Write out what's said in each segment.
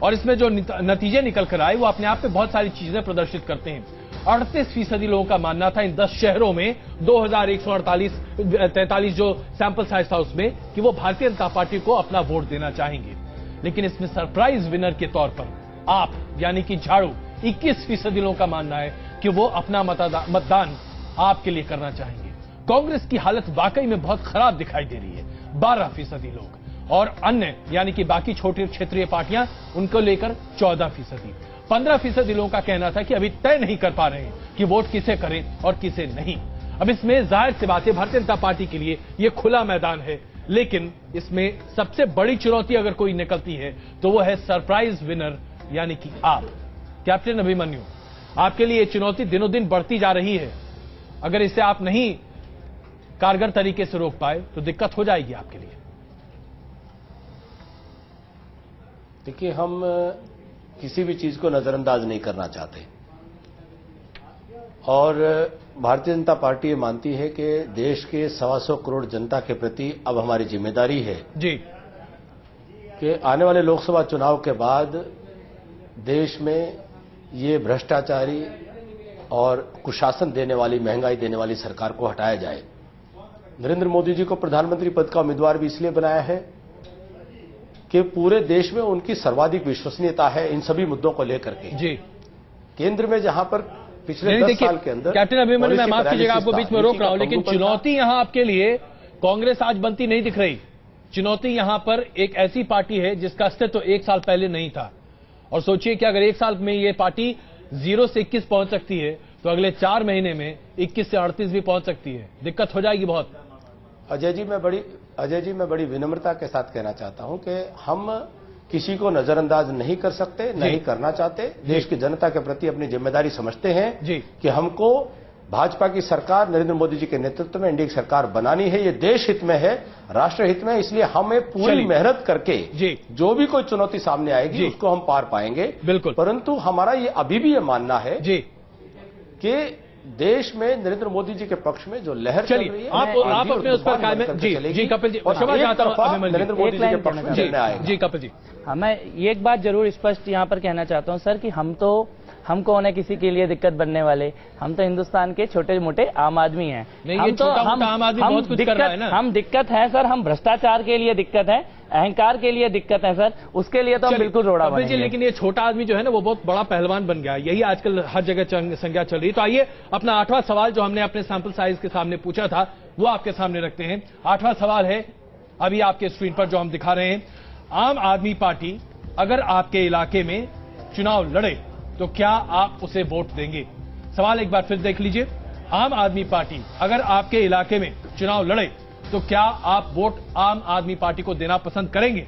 और इसमें जो नतीजे निकल कर आए वो अपने आप में बहुत सारी चीजें प्रदर्शित करते हैं। 38% लोगों का मानना था इन 10 शहरों में 2143 जो सैंपल साइज था उसमें कि वो भारतीय जनता पार्टी को अपना वोट देना चाहेंगे। लेकिन इसमें सरप्राइज विनर के तौर पर आप यानी कि झाड़ू 21% लोगों का मानना है कि वो अपना मतदान आपके लिए करना चाहेंगे। कांग्रेस की हालत वाकई में बहुत खराब दिखाई दे रही है, 12% लोग, और अन्य यानी कि बाकी छोटी क्षेत्रीय पार्टियां उनको लेकर 14%। 15% लोगों का कहना था कि अभी तय नहीं कर पा रहे हैं कि वोट किसे करें और किसे नहीं। अब इसमें जाहिर सी बात है भारतीय जनता पार्टी के लिए यह खुला मैदान है, लेकिन इसमें सबसे बड़ी चुनौती अगर कोई निकलती है तो वो है सरप्राइज विनर यानी कि आप। कैप्टन अभिमन्यु, आपके लिए चुनौती दिनों दिन बढ़ती जा रही है। अगर इसे आप नहीं कारगर तरीके से रोक पाए तो दिक्कत हो जाएगी आपके लिए। देखिए, हम किसी भी चीज को नजरअंदाज नहीं करना चाहते और भारतीय जनता पार्टी ये मानती है कि देश के 125 करोड़ जनता के प्रति अब हमारी जिम्मेदारी है जी कि आने वाले लोकसभा चुनाव के बाद देश में ये भ्रष्टाचारी और कुशासन देने वाली, महंगाई देने वाली सरकार को हटाया जाए। नरेंद्र मोदी जी को प्रधानमंत्री पद का उम्मीदवार भी इसलिए बनाया है कि पूरे देश में उनकी सर्वाधिक विश्वसनीयता है इन सभी मुद्दों को लेकर के। जी, केंद्र में जहां पर पिछले 10 साल के अंदर कैप्टन अभिमन्यु, मैं माफ कीजिएगा आपको बीच में रोक रहा हूं, लेकिन चुनौती यहां आपके लिए कांग्रेस आज बनती नहीं दिख रही। चुनौती यहां पर एक ऐसी पार्टी है जिसका अस्तित्व 1 साल पहले नहीं था, और सोचिए कि अगर 1 साल में ये पार्टी 0 से 21 पहुंच सकती है तो अगले 4 महीने में 21 से 38 भी पहुंच सकती है। दिक्कत हो जाएगी बहुत। अजय जी, मैं बड़ी विनम्रता के साथ कहना चाहता हूं कि हम किसी को नजरअंदाज नहीं कर सकते, नहीं करना चाहते। देश की जनता के प्रति अपनी जिम्मेदारी समझते हैं जी कि हमको भाजपा की सरकार, नरेंद्र मोदी जी के नेतृत्व में एनडीए की सरकार बनानी है। ये देश हित में है, राष्ट्र हित में, इसलिए हमें पूरी मेहनत करके जी जो भी कोई चुनौती सामने आएगी उसको हम पार पाएंगे। बिल्कुल। परंतु हमारा ये अभी भी ये मानना है जी कि देश में नरेंद्र मोदी जी के पक्ष में जो लहर चल रही है, आप अपने उस पर कायम हैं। जी कपिल जी, नरेंद्र मोदी जी के पक्ष में निर्णय आएगा। जी कपिल जी, हाँ, मैं ये एक बात जरूर स्पष्ट यहाँ पर कहना चाहता हूँ सर कि हम कौन है किसी के लिए दिक्कत बनने वाले? हम तो हिंदुस्तान के छोटे मोटे आम आदमी हैं। हम तो आम आदमी बहुत कुछ कर रहा है ना। हम दिक्कत है सर, हम भ्रष्टाचार के लिए दिक्कत है, अहंकार के लिए दिक्कत है सर, उसके लिए तो हम बिल्कुल रोड़ा बनेंगे। लेकिन ये छोटा आदमी जो है ना वो बहुत बड़ा पहलवान बन गया है, यही आजकल हर जगह संज्ञा चल रही है। तो आइए अपना 8वां सवाल जो हमने अपने सैंपल साइज के सामने पूछा था वो आपके सामने रखते हैं। 8वां सवाल है अभी आपके स्क्रीन पर जो हम दिखा रहे हैं। आम आदमी पार्टी अगर आपके इलाके में चुनाव लड़े तो क्या आप उसे वोट देंगे? सवाल एक बार फिर देख लीजिए। आम आदमी पार्टी अगर आपके इलाके में चुनाव लड़े तो क्या आप वोट आम आदमी पार्टी को देना पसंद करेंगे?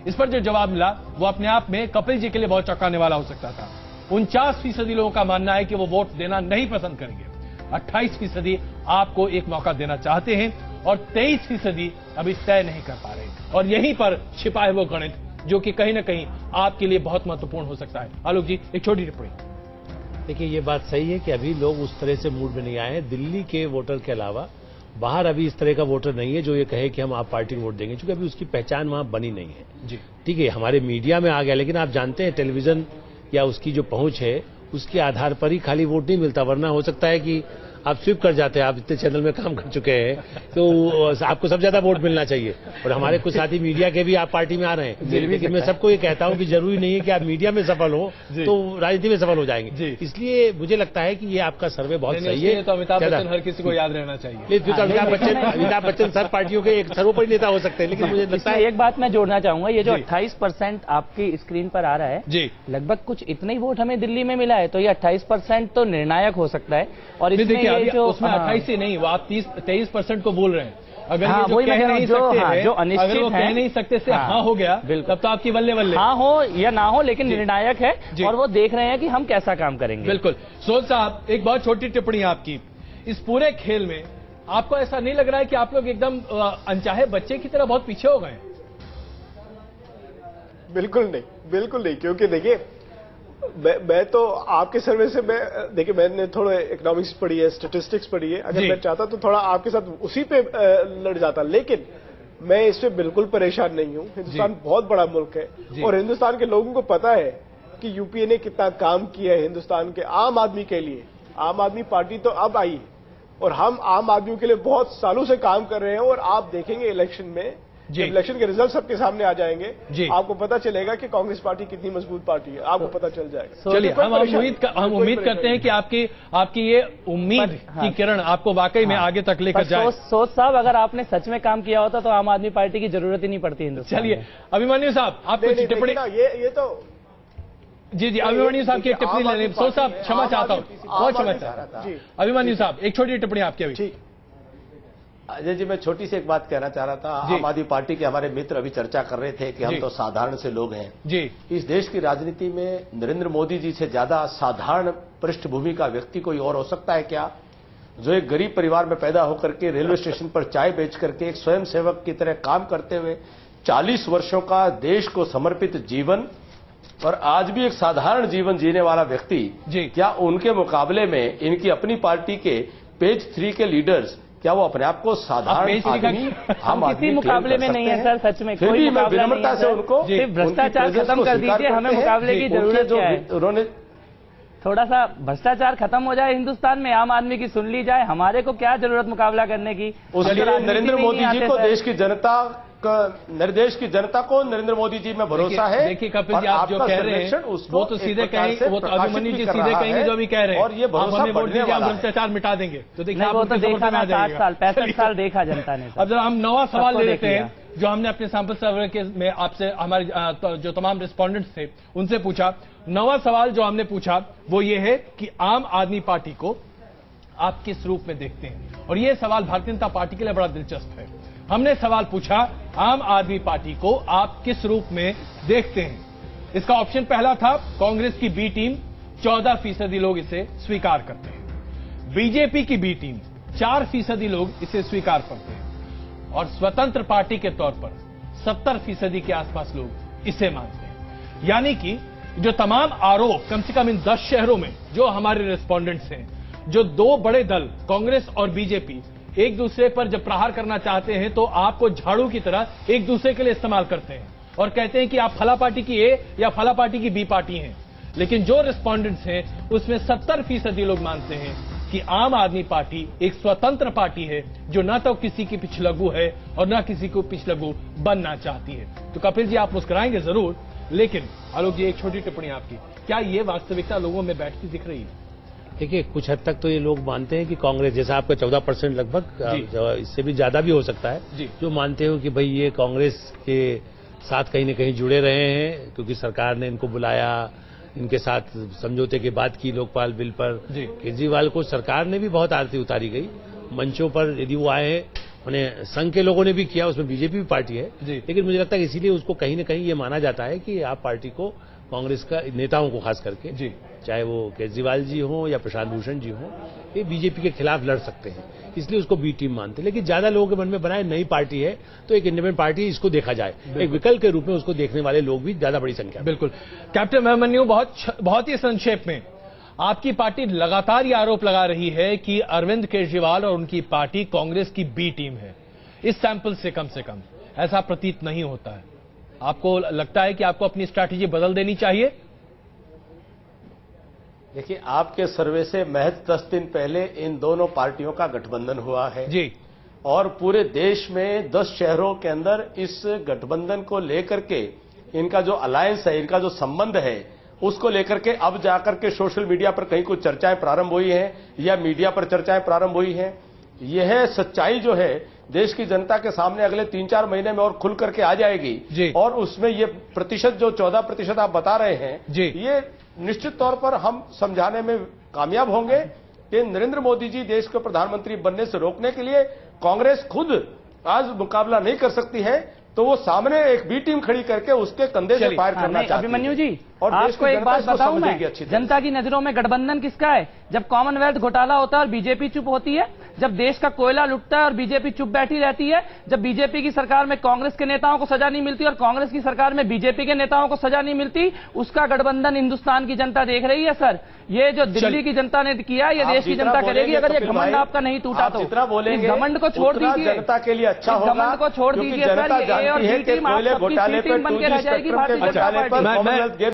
इस पर जो जवाब मिला वो अपने आप में कपिल जी के लिए बहुत चौंकाने वाला हो सकता था। 49% लोगों का मानना है कि वो वोट देना नहीं पसंद करेंगे, 28% आपको एक मौका देना चाहते हैं और 23% अभी तय नहीं कर पा रहे। और यहीं पर छिपा है वो गणित जो कि कहीं ना कहीं आपके लिए बहुत महत्वपूर्ण हो सकता है। आलोक जी, एक छोटी टिप्पणी। देखिए, ये बात सही है कि अभी लोग उस तरह से मूड में नहीं आए हैं। दिल्ली के वोटर के अलावा बाहर अभी इस तरह का वोटर नहीं है जो ये कहे कि हम आप पार्टी को वोट देंगे, क्योंकि अभी उसकी पहचान वहां बनी नहीं है। जी ठीक है, हमारे मीडिया में आ गया, लेकिन आप जानते हैं टेलीविजन या उसकी जो पहुंच है उसके आधार पर ही खाली वोट नहीं मिलता, वरना हो सकता है कि आप स्विप कर जाते हैं। आप इतने चैनल में काम कर चुके हैं तो आपको सब ज्यादा वोट मिलना चाहिए। और हमारे कुछ साथी मीडिया के भी आप पार्टी में आ रहे हैं, लेकिन मैं सबको ये कहता हूं कि जरूरी नहीं है कि आप मीडिया में सफल हो तो राजनीति में सफल हो जाएंगे। इसलिए मुझे लगता है कि ये आपका सर्वे बहुत सही है। तो अमिताभ बच्चन हर किसी को याद रहना चाहिए। अमिताभ बच्चन सब पार्टियों के एक सर्वोपरि नेता हो सकते हैं, लेकिन मुझे लगता है एक बात मैं जोड़ना चाहूंगा, ये जो 28% आपकी स्क्रीन पर आ रहा है जी, लगभग कुछ इतना ही वोट हमें दिल्ली में मिला है, तो ये 28% तो निर्णायक हो सकता है। और इसमें ये जो उसमें 28 ही नहीं, वो आप 23% को बोल रहे हैं। अगर हाँ, ये जो कह नहीं सकते हैं, जो अनिश्चित अगर वो कह नहीं सकते से हाँ हो गया तब तो आपकी बल्ले बल्ले, हाँ हो या ना हो, लेकिन निर्णायक है और वो देख रहे हैं कि हम कैसा काम करेंगे। बिल्कुल। सोच साहब, एक बहुत छोटी टिप्पणी आपकी। इस पूरे खेल में आपको ऐसा नहीं लग रहा है कि आप लोग एकदम अनचाहे बच्चे की तरह बहुत पीछे हो गए? बिल्कुल नहीं, क्योंकि देखिए मैं तो आपके सर्वे से देखिए मैंने थोड़ा इकोनॉमिक्स पढ़ी है, स्टैटिस्टिक्स पढ़ी है। अगर मैं चाहता तो थोड़ा आपके साथ उसी पे लड़ जाता, लेकिन मैं इससे बिल्कुल परेशान नहीं हूं। हिंदुस्तान बहुत बड़ा मुल्क है और हिंदुस्तान के लोगों को पता है कि यूपीए ने कितना काम किया है हिंदुस्तान के आम आदमी के लिए। आम आदमी पार्टी तो अब आई और हम आम आदमियों के लिए बहुत सालों से काम कर रहे हैं और आप देखेंगे इलेक्शन में, जब इलेक्शन के रिजल्ट सबके सामने आ जाएंगे आपको पता चलेगा कि कांग्रेस पार्टी कितनी मजबूत पार्टी है, आपको पता चल जाएगा। चलिए, हम उम्मीद करते हैं कि आपकी ये उम्मीद की किरण आपको वाकई में आगे तक लेकर जाए। सोच साहब, अगर आपने सच में काम किया होता तो आम आदमी पार्टी की जरूरत ही नहीं पड़ती हिंदुस्तान। चलिए अभिमन्यु साहब, आप कुछ टिप्पणी। ये तो जी अभिमन्यु साहब की एक टिप्पणी लेने। सोच साहब, क्षमा चाहता हूँ, बहुत क्षमा चाहता हूँ। अभिमन्यु साहब, एक छोटी टिप्पणी आपकी अभी। अजय जी, मैं छोटी सी एक बात कहना चाह रहा था। आम आदमी पार्टी के हमारे मित्र अभी चर्चा कर रहे थे कि हम तो साधारण से लोग हैं। जी, इस देश की राजनीति में नरेंद्र मोदी जी से ज्यादा साधारण पृष्ठभूमि का व्यक्ति कोई और हो सकता है क्या, जो एक गरीब परिवार में पैदा होकर के रेलवे स्टेशन पर चाय बेच करके एक स्वयंसेवक की तरह काम करते हुए 40 वर्षों का देश को समर्पित जीवन और आज भी एक साधारण जीवन जीने वाला व्यक्ति, क्या उनके मुकाबले में इनकी अपनी पार्टी के पेज 3 के लीडर्स, क्या वो अपने आप को साधारण आदमी, हम किसी मुकाबले में नहीं है सर, सच में फिर भी मैं विनम्रता से उनको सिर्फ भ्रष्टाचार खत्म कर दीजिए, हमें मुकाबले की जरूरत क्या है। उन्होंने थोड़ा सा भ्रष्टाचार खत्म हो जाए हिंदुस्तान में, आम आदमी की सुन ली जाए, हमारे को क्या जरूरत मुकाबला करने की। उसके लिए नरेंद्र मोदी जी को, देश की जनता को नरेंद्र मोदी जी में भरोसा है। देखिए कपिल जी, आप जो कह रहे हैं वो तो सीधे कहेंगे, वो तो अभिमन्यु जी सीधे कहेंगे जो अभी कह रहे हैं, और ये भरोसा बढ़ने वाला है। भ्रष्टाचार मिटा देंगे। तो देखिए, वो तो देखा ना, 60 साल 65 साल देखा जनता ने। अब जरा हम नवा सवाल ले लेते हैं जो हमने अपने सैंपल सर्वे के में आपसे, हमारे जो तमाम रिस्पोंडेंट्स थे उनसे पूछा। नवा सवाल जो हमने पूछा वो ये है कि आम आदमी पार्टी को आप किस रूप में देखते हैं, और ये सवाल भारतीय जनता पार्टी के लिए बड़ा दिलचस्प है। हमने सवाल पूछा, आम आदमी पार्टी को आप किस रूप में देखते हैं। इसका ऑप्शन पहला था, कांग्रेस की बी टीम, 14% लोग इसे स्वीकार करते हैं। बीजेपी की बी टीम, 4% लोग इसे स्वीकार करते हैं, और स्वतंत्र पार्टी के तौर पर 70% के आसपास लोग इसे मानते हैं। यानी कि जो तमाम आरोप कम से कम इन 10 शहरों में जो हमारे रिस्पोंडेंट्स हैं, जो दो बड़े दल कांग्रेस और बीजेपी एक दूसरे पर जब प्रहार करना चाहते हैं तो आपको झाड़ू की तरह एक दूसरे के लिए इस्तेमाल करते हैं और कहते हैं कि आप फला पार्टी की ए या फला पार्टी की बी पार्टी हैं। लेकिन जो रिस्पोंडेंट्स हैं उसमें 70% लोग मानते हैं कि आम आदमी पार्टी एक स्वतंत्र पार्टी है जो न तो किसी की पिछलगू है और न किसी को पिछलगू बनना चाहती है। तो कपिल जी, आप मुस्कुराएंगे जरूर, लेकिन आलोक जी, एक छोटी टिप्पणी आपकी, क्या ये वास्तविकता लोगों में बैठती दिख रही है? देखिए, कुछ हद तक तो ये लोग मानते हैं कि कांग्रेस, जैसा आपका 14% लगभग, इससे भी ज्यादा भी हो सकता है, जो मानते हो कि भाई ये कांग्रेस के साथ कहीं न कहीं जुड़े रहे हैं क्योंकि सरकार ने इनको बुलाया, इनके साथ समझौते की बात की लोकपाल बिल पर। केजरीवाल को सरकार ने भी बहुत आरती उतारी गई, मंचों पर यदि वो आए हैं, उन्हें संघ के लोगों ने भी किया, उसमें बीजेपी भी पार्टी है, लेकिन मुझे लगता है कि इसीलिए उसको कहीं न कहीं ये माना जाता है कि आप पार्टी को, कांग्रेस का नेताओं को खास करके, चाहे वो केजरीवाल जी हों या प्रशांत भूषण जी हों, ये बीजेपी के खिलाफ लड़ सकते हैं, इसलिए उसको बी टीम मानते हैं। लेकिन ज्यादा लोगों के मन में बनाए नई पार्टी है तो एक इंडिपेंडेंट पार्टी इसको देखा जाए, एक विकल्प के रूप में उसको देखने वाले लोग भी ज्यादा बड़ी संख्या। बिल्कुल कैप्टन अभिमन्यु, बहुत ही संक्षेप में, आपकी पार्टी लगातार ये आरोप लगा रही है कि अरविंद केजरीवाल और उनकी पार्टी कांग्रेस की बी टीम है। इस सैंपल से कम ऐसा प्रतीत नहीं होता है। आपको लगता है कि आपको अपनी स्ट्रैटेजी बदल देनी चाहिए? देखिए, आपके सर्वे से महज 10 दिन पहले इन दोनों पार्टियों का गठबंधन हुआ है जी, और पूरे देश में 10 शहरों के अंदर इस गठबंधन को लेकर के इनका जो अलायंस है, इनका जो संबंध है, उसको लेकर के अब जाकर के सोशल मीडिया पर कहीं कुछ चर्चाएं प्रारंभ हुई हैं या मीडिया पर चर्चाएं प्रारंभ हुई हैं। यह सच्चाई जो है देश की जनता के सामने अगले 3-4 महीने में और खुल करके आ जाएगी, और उसमें ये प्रतिशत जो 14% आप बता रहे हैं, ये निश्चित तौर पर हम समझाने में कामयाब होंगे कि नरेंद्र मोदी जी देश के प्रधानमंत्री बनने से रोकने के लिए कांग्रेस खुद आज मुकाबला नहीं कर सकती है, तो वो सामने एक बी टीम खड़ी करके उसके कंधे से फायर करना चाहती है। अभिमन्यु जी, और आपको एक बात बताऊं मैं, जनता की नजरों में गठबंधन किसका है? जब कॉमनवेल्थ घोटाला होता है और बीजेपी चुप होती है, जब देश का कोयला लुटता है और बीजेपी चुप बैठी रहती है, जब बीजेपी की सरकार में कांग्रेस के नेताओं को सजा नहीं मिलती और कांग्रेस की सरकार में बीजेपी के नेताओं को सजा नहीं मिलती, उसका गठबंधन हिंदुस्तान की जनता देख रही है सर। ये जो दिल्ली की जनता ने किया, ये देश की जनता करेगी अगर ये घमंड आपका नहीं टूटा तो। जितना बोलेंगे, इस घमंड को छोड़ दीजिए, जनता के लिए अच्छा होगा। घमंड को छोड़ दीजिए सर। ये ए और बी टीम आप सबकी सी टीम बन के रह जाएगी भारतीय जनता पार्टी।